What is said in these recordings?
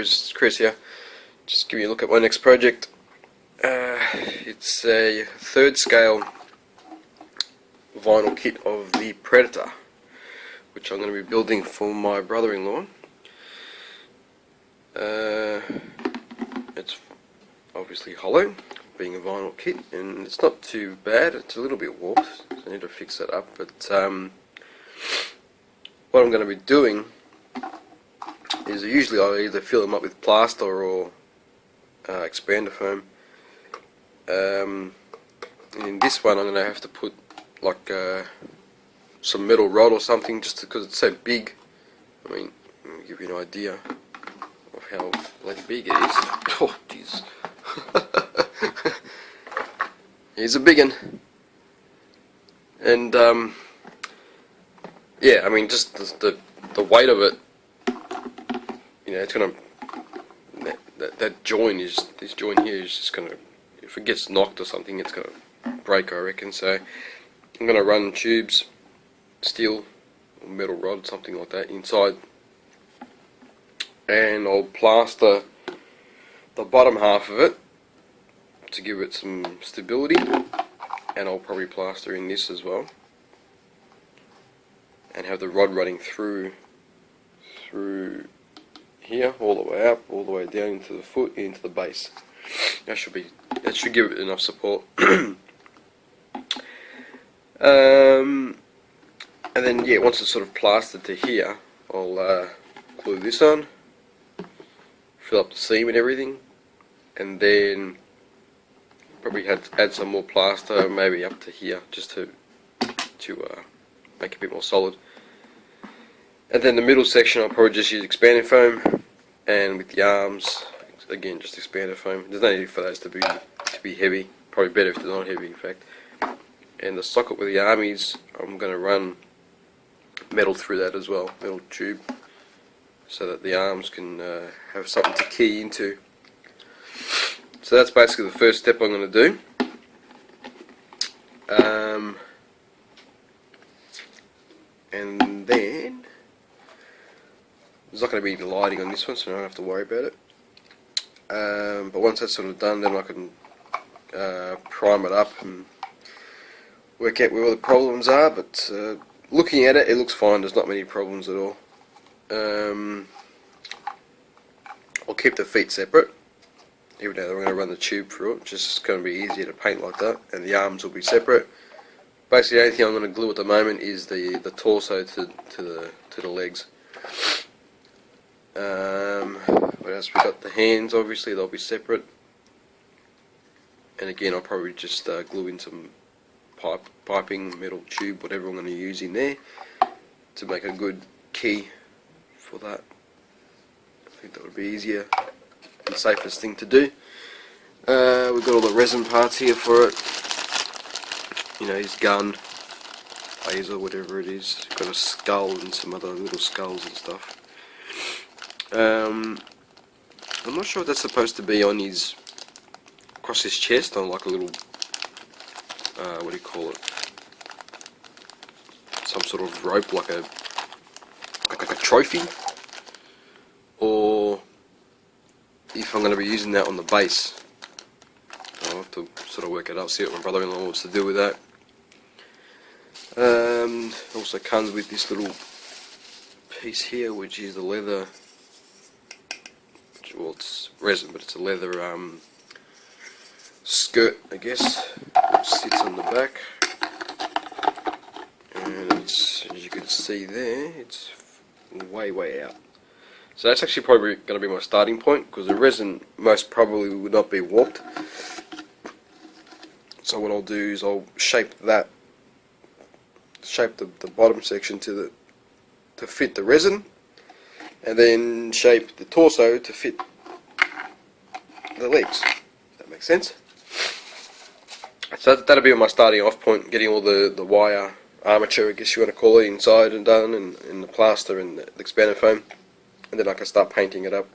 it's Chris here. Just give you a look at my next project. It's a third scale vinyl kit of the Predator, which I'm going to be building for my brother-in-law. It's obviously hollow, being a vinyl kit, and it's not too bad. It's a little bit warped, so I need to fix that up. But what I'm going to be doing is usually I either fill them up with plaster or expander foam. In this one I'm going to have to put like some metal rod or something, just because it's so big. I mean, let me give you an idea of how big it is. Oh jeez. Here's a big one. And yeah, I mean, just the weight of it, you know, it's gonna, that joint is, this joint here is just gonna, if it gets knocked or something, it's gonna break, I reckon. So I'm gonna run tubes, steel or metal rod, something like that, inside, and I'll plaster the bottom half of it to give it some stability, and I'll probably plaster in this as well, and have the rod running through here, all the way up, all the way down into the foot, into the base. That should give it enough support. And then yeah, once it's sort of plastered to here, I'll glue this on, fill up the seam and everything, and then probably add some more plaster, maybe up to here, just to make it a bit more solid. And then the middle section I'll probably just use expanding foam, and with the arms, again, just expanded foam. There's no need for those to be heavy. Probably better if they're not heavy, in fact. And the socket with the armies, I'm going to run metal through that as well, metal tube, so that the arms can have something to key into. So that's basically the first step I'm going to do. And then there's not going to be any lighting on this one, so I don't have to worry about it. But once that's sort of done, then I can prime it up and work out where all the problems are. But looking at it, it looks fine. There's not many problems at all. I'll keep the feet separate, even though I'm going to run the tube through it. Just going to be easier to paint like that, and the arms will be separate. Basically, the only thing I'm going to glue at the moment is the torso to the legs. What else? We got the hands. Obviously, they'll be separate. And again, I'll probably just glue in some piping, metal tube, whatever I'm going to use in there to make a good key for that. I think that would be easier and safest thing to do. We've got all the resin parts here for it. You know, his gun, laser, whatever it is. Got a skull and some other little skulls and stuff. I'm not sure what that's supposed to be on his, across his chest, on like a little, what do you call it? Some sort of rope, like a trophy, or if I'm going to be using that on the base. I'll have to sort of work it out, see what my brother-in-law wants to do with that. Also comes with this little piece here, which is the leather, well, it's resin, but it's a leather skirt, I guess, which sits on the back. And it's, as you can see there, it's way out. So that's actually probably going to be my starting point, because the resin most probably would not be warped. So what I'll do is I'll shape the bottom section to fit the resin, and then shape the torso to fit the legs. If that makes sense. So that'll be my starting off point, getting all the wire armature, I guess you want to call it, inside and done, and the plaster and the expanded foam, and then I can start painting it up,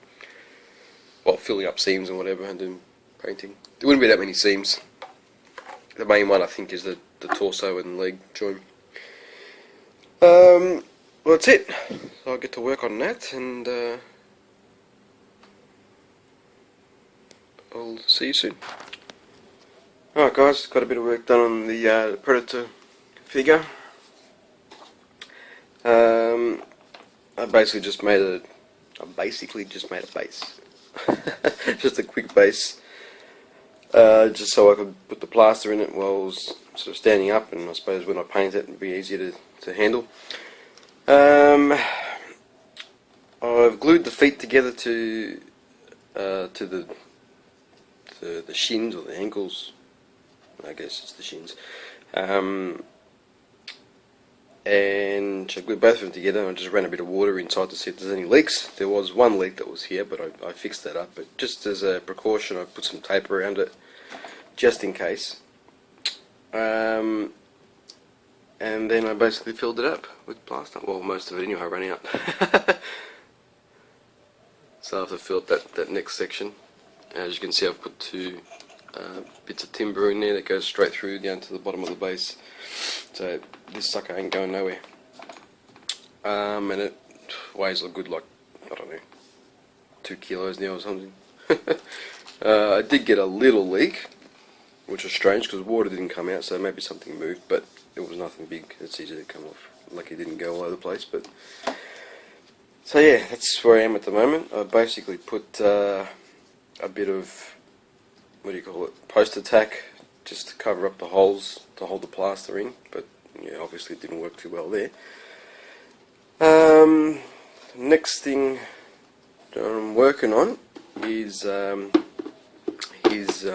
well, filling up seams and whatever, and then painting. There wouldn't be that many seams. The main one, I think, is the torso and leg joint. Well, that's it. So I'll get to work on that, and I'll see you soon. Alright guys, got a bit of work done on the Predator figure. I basically just made a base. Just a quick base. Just so I could put the plaster in it while I was sort of standing up, and I suppose when I paint it would be easier to handle. I've glued the feet together to the shins or the ankles. I guess it's the shins. And I glued both of them together, and I just ran a bit of water inside to see if there's any leaks. There was one leak that was here, but I fixed that up. But just as a precaution, I put some tape around it, just in case. And then I basically filled it up with plaster. Well, most of it anyway, I ran out. So I have to fill up that next section. As you can see, I've put two bits of timber in there that goes straight through down to the bottom of the base. So this sucker ain't going nowhere. And it weighs a good, like, I don't know, 2 kilos now or something. I did get a little leak, which was strange because water didn't come out, so maybe something moved, but it was nothing big. It's easy to come off. Like, it didn't go all over the place. But so yeah, that's where I am at the moment. I basically put a bit of, what do you call it, poster tack, just to cover up the holes to hold the plaster in, but yeah, obviously it didn't work too well there. Next thing that I'm working on is his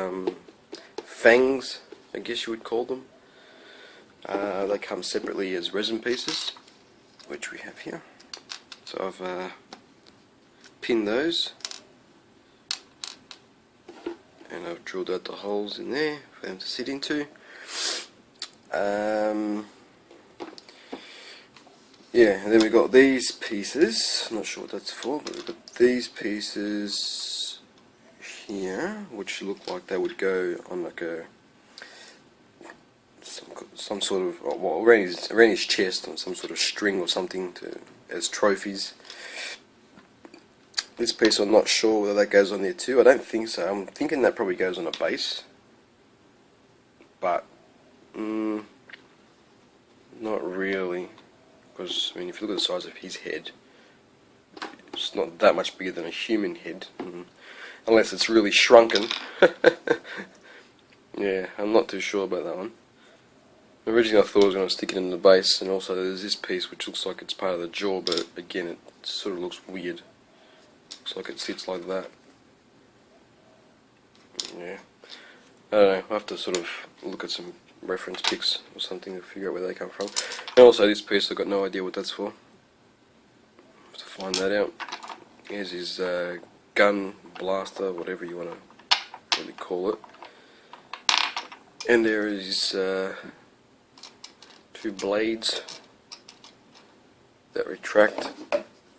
fangs, I guess you would call them. They come separately as resin pieces, which we have here. So I've pinned those, and I've drilled out the holes in there for them to sit into. Yeah, and then we've got these pieces, I'm not sure what that's for, but we've got these pieces here, which look like they would go on like some sort of, well, around his chest on some sort of string or something as trophies. This piece I'm not sure whether that goes on there too. I don't think so. I'm thinking that probably goes on a base, but not really, because I mean, if you look at the size of his head, it's not that much bigger than a human head, unless it's really shrunken. Yeah, I'm not too sure about that one. Originally I thought I was going to stick it in the base, and also there's this piece which looks like it's part of the jaw, but again it sort of looks weird. Looks like it sits like that. Yeah, I don't know, I have to sort of look at some reference pics or something to figure out where they come from. And also this piece, I've got no idea what that's for. I have to find that out. Here's his gun, blaster, whatever you want to really call it. And there is 2 blades that retract,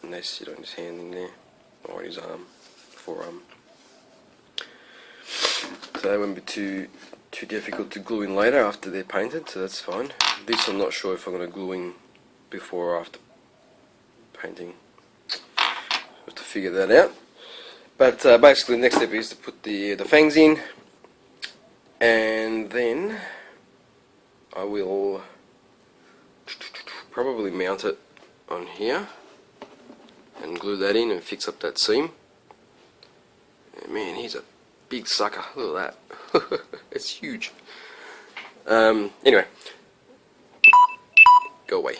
and they sit on his hand in there, or on his arm, forearm. So they won't be too difficult to glue in later after they're painted, so that's fine. This I'm not sure if I'm going to glue in before or after painting. Have to figure that out. But basically the next step is to put the fangs in, and then I will probably mount it on here and glue that in and fix up that seam. And man, he's a big sucker, look at that. It's huge. Anyway, go away.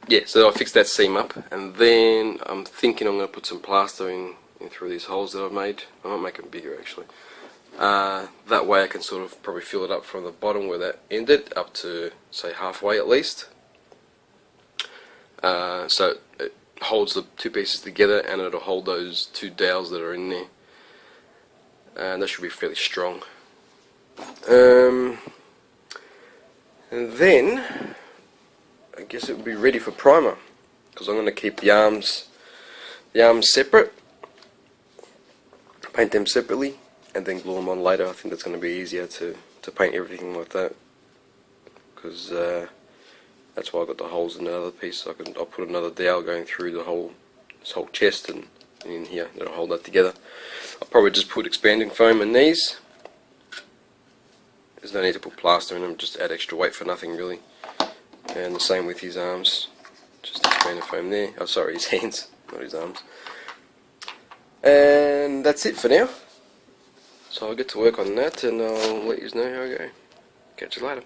Yeah, so I fixed that seam up, and then I'm thinking I'm going to put some plaster in through these holes that I've made. I might make them bigger actually. That way I can sort of probably fill it up from the bottom where that ended up to, say, halfway at least. So it holds the 2 pieces together, and it'll hold those 2 dowels that are in there. And that should be fairly strong. And then I guess it would be ready for primer, because I'm going to keep the arms separate, paint them separately, and then glue them on later. I think that's going to be easier to paint everything like that, because that's why I got the holes in the other piece. So I'll put another dowel going through this whole chest and something in here that'll hold that together. I'll probably just put expanding foam in these. There's no need to put plaster in them, just add extra weight for nothing really. And the same with his arms, just expanding foam there. Oh sorry, his hands, not his arms. And that's it for now. So I'll get to work on that and I'll let you know how I go. Catch you later.